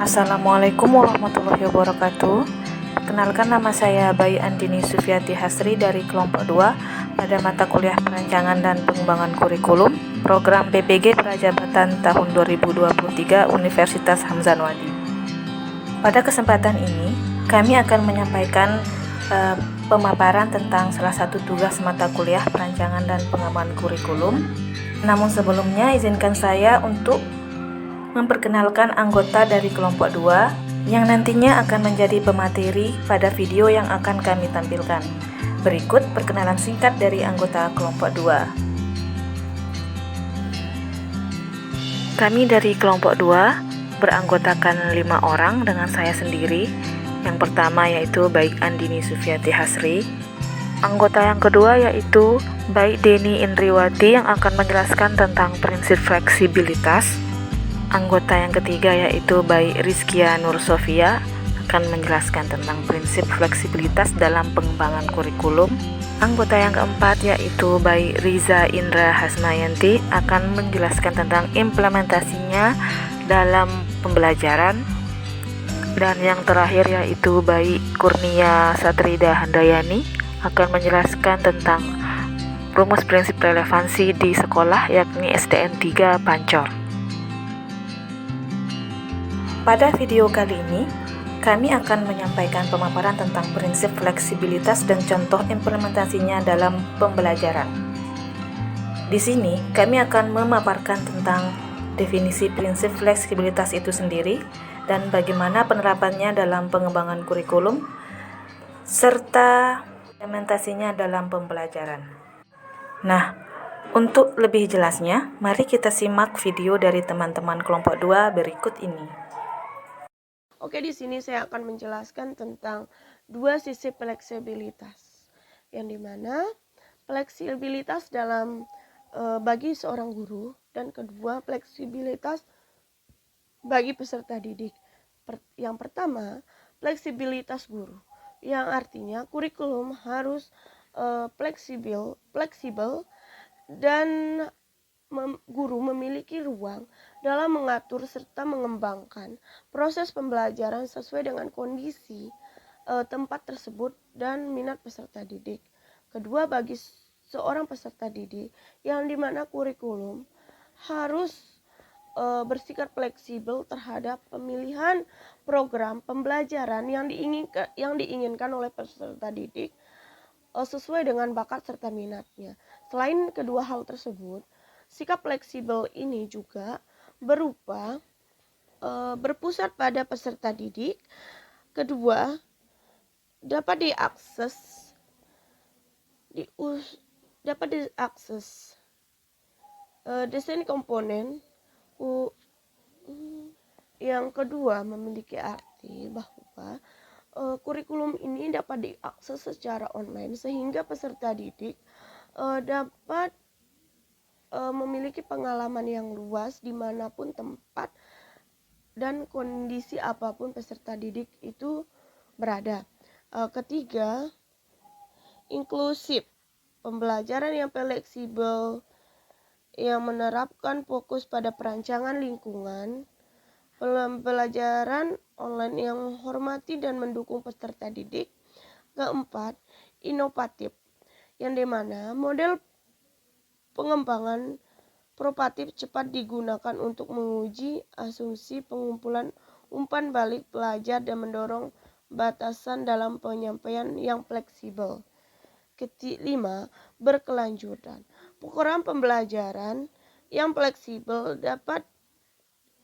Assalamualaikum warahmatullahi wabarakatuh. Perkenalkan, nama saya Bayu Andini Sufiati Hasri dari kelompok 2 pada mata kuliah Perancangan dan Pengembangan Kurikulum Program PPG Prajabatan tahun 2023 Universitas Hamzanwadi. Pada kesempatan ini, kami akan menyampaikan pemaparan tentang salah satu tugas mata kuliah Perancangan dan Pengembangan Kurikulum. Namun sebelumnya, izinkan saya untuk memperkenalkan anggota dari kelompok 2 yang nantinya akan menjadi pemateri pada video yang akan kami tampilkan. Berikut perkenalan singkat dari anggota kelompok 2. Kami dari kelompok 2 beranggotakan 5 orang dengan saya sendiri. Yang pertama yaitu Baik Andini Sufiati Hasri. Anggota yang kedua yaitu Baik Deni Indriwati yang akan menjelaskan tentang prinsip fleksibilitas. Anggota yang ketiga yaitu Baik Rizkia Nur Sofia akan menjelaskan tentang prinsip fleksibilitas dalam pengembangan kurikulum. Anggota yang keempat yaitu Baik Riza Indra Hasmayanti akan menjelaskan tentang implementasinya dalam pembelajaran. Dan yang terakhir yaitu Baik Kurnia Satrida Handayani akan menjelaskan tentang rumus prinsip relevansi di sekolah, yakni SDN 3 Pancor. Pada video kali ini, kami akan menyampaikan pemaparan tentang prinsip fleksibilitas dan contoh implementasinya dalam pembelajaran. Di sini, kami akan memaparkan tentang definisi prinsip fleksibilitas itu sendiri dan bagaimana penerapannya dalam pengembangan kurikulum, serta implementasinya dalam pembelajaran. Nah, untuk lebih jelasnya, mari kita simak video dari teman-teman kelompok 2 berikut ini. Oke, di sini saya akan menjelaskan tentang dua sisi fleksibilitas, yang dimana fleksibilitas dalam bagi seorang guru dan kedua fleksibilitas bagi peserta didik. Yang pertama, fleksibilitas guru, yang artinya kurikulum harus fleksibel dan guru memiliki ruang dalam mengatur serta mengembangkan proses pembelajaran sesuai dengan kondisi tempat tersebut dan minat peserta didik. Kedua, bagi seorang peserta didik, yang dimana kurikulum harus bersikap fleksibel terhadap pemilihan program pembelajaran yang diinginkan oleh peserta didik sesuai dengan bakat serta minatnya. Selain kedua hal tersebut, sikap fleksibel ini juga berupa berpusat pada peserta didik. Kedua, dapat diakses desain komponen. Yang kedua, memiliki arti bahwa kurikulum ini dapat diakses secara online sehingga peserta didik dapat memiliki pengalaman yang luas dimanapun tempat dan kondisi apapun peserta didik itu berada. Ketiga, inklusif, pembelajaran yang fleksibel yang menerapkan fokus pada perancangan lingkungan, pembelajaran online yang menghormati dan mendukung peserta didik. Keempat, inovatif, yang dimana model pengembangan propatif cepat digunakan untuk menguji asumsi pengumpulan umpan balik pelajar dan mendorong batasan dalam penyampaian yang fleksibel. Kelima, berkelanjutan. Program pembelajaran yang fleksibel dapat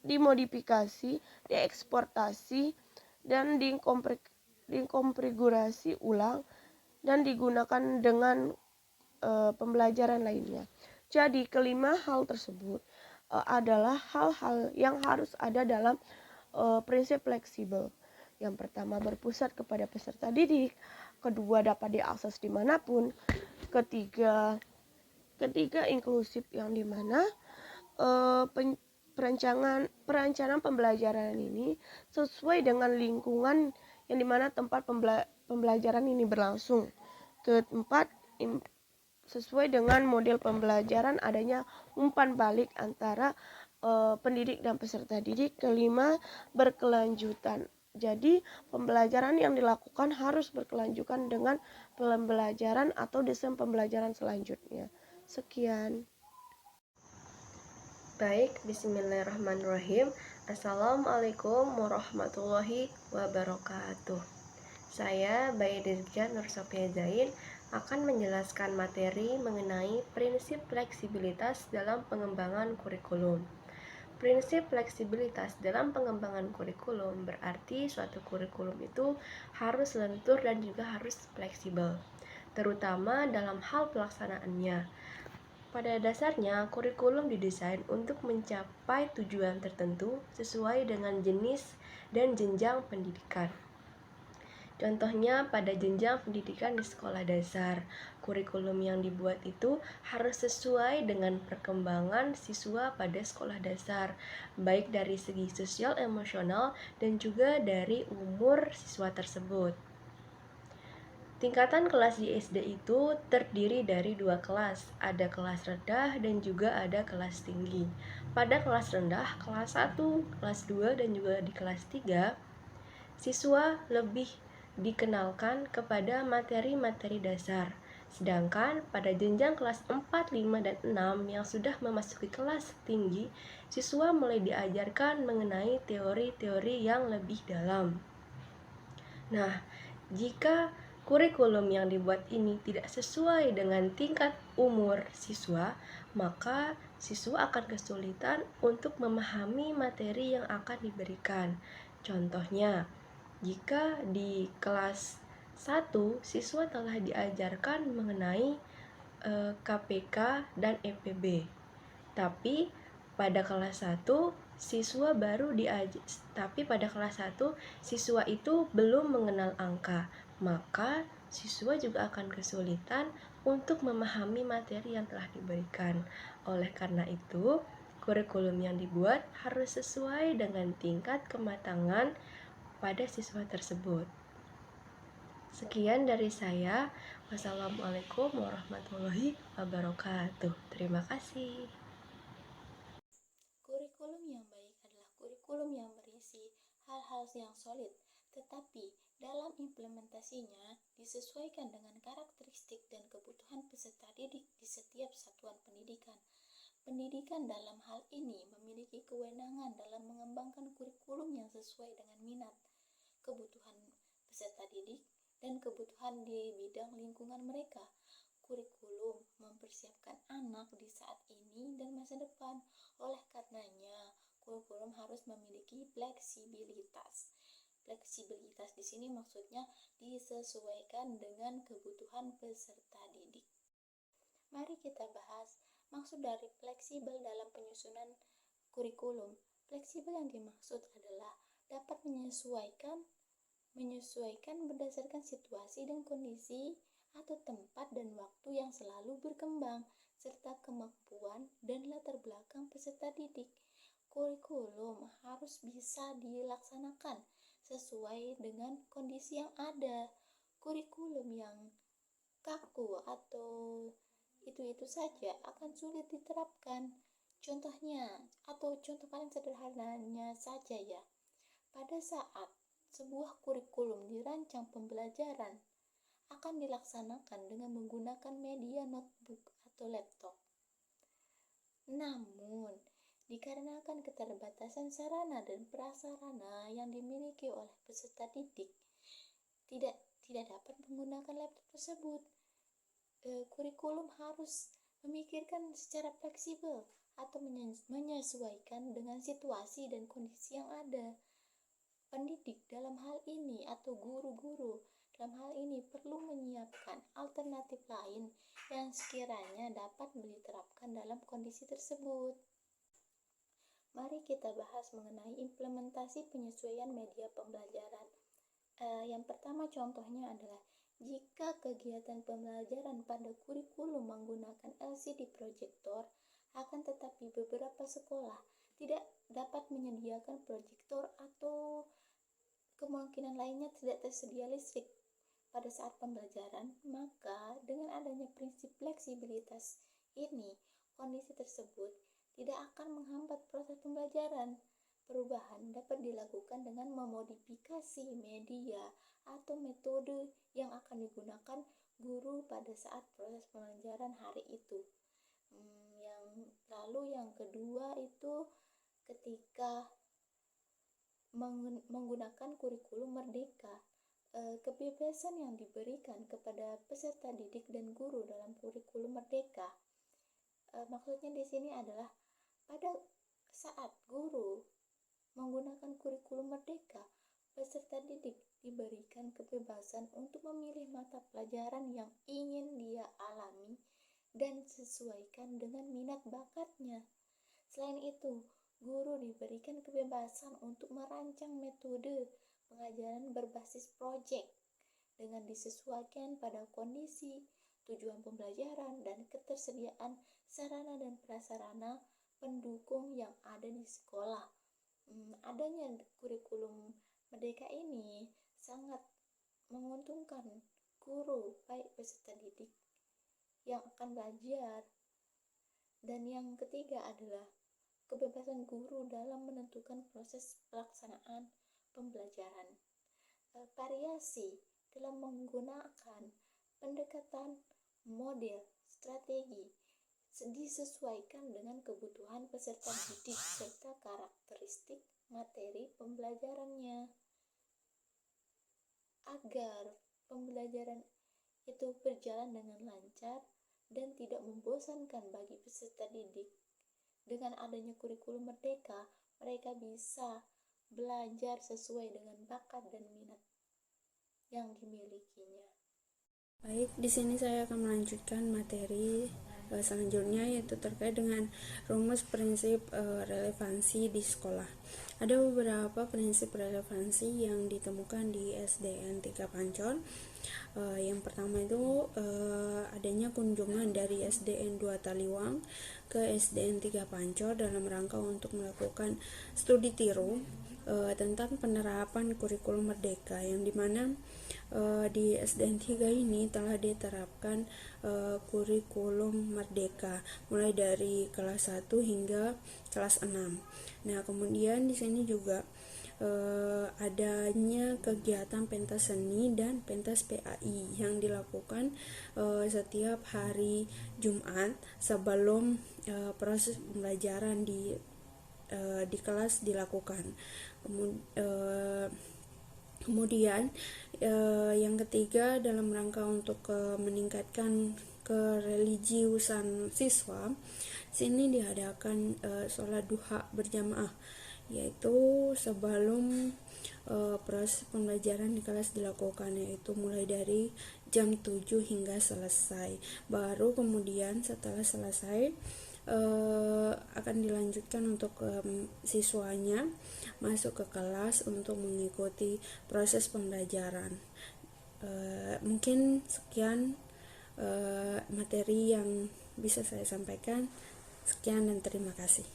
dimodifikasi, dieksportasi, dan dikonfigurasi ulang dan digunakan dengan pembelajaran lainnya. Jadi kelima hal tersebut adalah hal-hal yang harus ada dalam prinsip fleksibel. Yang pertama, berpusat kepada peserta didik. Kedua, dapat diakses dimanapun. Ketiga, inklusif, yang dimana perencanaan pembelajaran ini sesuai dengan lingkungan yang dimana tempat pembelajaran ini berlangsung. Keempat, sesuai dengan model pembelajaran adanya umpan balik antara pendidik dan peserta didik. Kelima, berkelanjutan. Jadi pembelajaran yang dilakukan harus berkelanjutan dengan pembelajaran atau desain pembelajaran selanjutnya. Sekian. Baik, bismillahirrahmanirrahim. Assalamualaikum warahmatullahi wabarakatuh. Saya Bayidirja Nur Sophia Zain akan menjelaskan materi mengenai prinsip fleksibilitas dalam pengembangan kurikulum. Prinsip fleksibilitas dalam pengembangan kurikulum berarti suatu kurikulum itu harus lentur dan juga harus fleksibel, terutama dalam hal pelaksanaannya. Pada dasarnya, kurikulum didesain untuk mencapai tujuan tertentu sesuai dengan jenis dan jenjang pendidikan. Contohnya, pada jenjang pendidikan di sekolah dasar, kurikulum yang dibuat itu harus sesuai dengan perkembangan siswa pada sekolah dasar, baik dari segi sosial emosional dan juga dari umur siswa tersebut. Tingkatan kelas di SD itu terdiri dari 2 kelas, ada kelas rendah dan juga ada kelas tinggi. Pada kelas rendah, kelas 1, kelas 2, dan juga di kelas 3, siswa lebih dikenalkan kepada materi-materi dasar. Sedangkan pada jenjang kelas 4, 5, dan 6 yang sudah memasuki kelas tinggi, siswa mulai diajarkan mengenai teori-teori yang lebih dalam. Nah, jika kurikulum yang dibuat ini tidak sesuai dengan tingkat umur siswa, maka siswa akan kesulitan untuk memahami materi yang akan diberikan. Contohnya, jika di kelas 1 siswa telah diajarkan mengenai KPK dan EPB, tapi pada kelas 1 siswa siswa itu belum mengenal angka, maka siswa juga akan kesulitan untuk memahami materi yang telah diberikan. Oleh karena itu, kurikulum yang dibuat harus sesuai dengan tingkat kematangan pada siswa tersebut. Sekian dari saya. Wassalamualaikum warahmatullahi wabarakatuh. Terima kasih. Kurikulum yang baik adalah kurikulum yang berisi hal-hal yang solid, tetapi dalam implementasinya disesuaikan dengan karakteristik dan kebutuhan peserta didik di setiap satuan pendidikan. Pendidikan dalam hal ini memiliki kewenangan dalam mengembangkan kurikulum yang sesuai dengan minat, kebutuhan peserta didik, dan kebutuhan di bidang lingkungan mereka. Kurikulum mempersiapkan anak di saat ini dan masa depan. Oleh karenanya, kurikulum harus memiliki fleksibilitas. Fleksibilitas di sini maksudnya disesuaikan dengan kebutuhan peserta didik. Mari kita bahas maksud dari fleksibel dalam penyusunan kurikulum. Fleksibel yang dimaksud adalah dapat menyesuaikan berdasarkan situasi dan kondisi atau tempat dan waktu yang selalu berkembang, serta kemampuan dan latar belakang peserta didik. Kurikulum harus bisa dilaksanakan sesuai dengan kondisi yang ada. Kurikulum yang kaku atau itu saja akan sulit diterapkan. Contohnya, atau contoh paling sederhananya saja ya, pada saat sebuah kurikulum dirancang pembelajaran akan dilaksanakan dengan menggunakan media notebook atau laptop. Namun, dikarenakan keterbatasan sarana dan prasarana yang dimiliki oleh peserta didik, tidak dapat menggunakan laptop tersebut. Kurikulum harus memikirkan secara fleksibel atau menyesuaikan dengan situasi dan kondisi yang ada. Pendidik dalam hal ini atau guru-guru dalam hal ini perlu menyiapkan alternatif lain yang sekiranya dapat diterapkan dalam kondisi tersebut. Mari kita bahas mengenai implementasi penyesuaian media pembelajaran. Yang pertama contohnya adalah jika kegiatan pembelajaran pada kurikulum menggunakan LCD proyektor, akan tetapi beberapa sekolah tidak dapat menyediakan proyektor atau kemungkinan lainnya tidak tersedia listrik pada saat pembelajaran, maka dengan adanya prinsip fleksibilitas ini, kondisi tersebut tidak akan menghambat proses pembelajaran. Perubahan dapat dilakukan dengan memodifikasi media atau metode yang akan digunakan guru pada saat proses pembelajaran hari itu. Yang kedua itu ketika menggunakan kurikulum merdeka. Kebebasan yang diberikan kepada peserta didik dan guru dalam kurikulum merdeka. Maksudnya di sini adalah pada saat guru menggunakan kurikulum merdeka, peserta didik diberikan kebebasan untuk memilih mata pelajaran yang ingin dia alami dan sesuaikan dengan minat bakatnya. Selain itu, guru diberikan kebebasan untuk merancang metode pengajaran berbasis proyek dengan disesuaikan pada kondisi, tujuan pembelajaran, dan ketersediaan sarana dan prasarana pendukung yang ada di sekolah. Adanya kurikulum merdeka ini sangat menguntungkan guru, baik peserta didik yang akan belajar. Dan yang ketiga adalah kebebasan guru dalam menentukan proses pelaksanaan pembelajaran. Variasi dalam menggunakan pendekatan, model, strategi disesuaikan dengan kebutuhan peserta didik serta karakteristik materi pembelajarannya. Agar pembelajaran itu berjalan dengan lancar dan tidak membosankan bagi peserta didik, dengan adanya kurikulum merdeka, mereka bisa belajar sesuai dengan bakat dan minat yang dimilikinya. Baik, di sini saya akan melanjutkan materi selanjutnya, yaitu terkait dengan rumus prinsip relevansi di sekolah. Ada beberapa prinsip relevansi yang ditemukan di SDN 3 Pancor. Yang pertama itu adanya kunjungan dari SDN 2 Taliwang ke SDN 3 Pancor dalam rangka untuk melakukan studi tiru tentang penerapan kurikulum merdeka, yang dimana di SDN 3 ini telah diterapkan kurikulum merdeka mulai dari kelas 1 hingga kelas 6. Nah, kemudian di sini juga adanya kegiatan pentas seni dan pentas PAI yang dilakukan setiap hari Jumat sebelum proses pembelajaran di kelas dilakukan. Kemudian yang ketiga, dalam rangka untuk meningkatkan kereligiusan siswa, sini diadakan sholat duha berjamaah, yaitu sebelum proses pembelajaran di kelas dilakukan, yaitu mulai dari jam 7 hingga selesai. Baru kemudian setelah selesai akan dilanjutkan untuk siswanya masuk ke kelas untuk mengikuti proses pembelajaran. Mungkin sekian materi yang bisa saya sampaikan. Sekian dan terima kasih.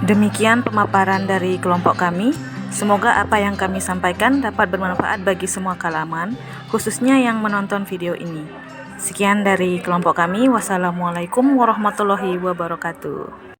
Demikian pemaparan dari kelompok kami. Semoga apa yang kami sampaikan dapat bermanfaat bagi semua kalangan, khususnya yang menonton video ini. Sekian dari kelompok kami. Wassalamualaikum warahmatullahi wabarakatuh.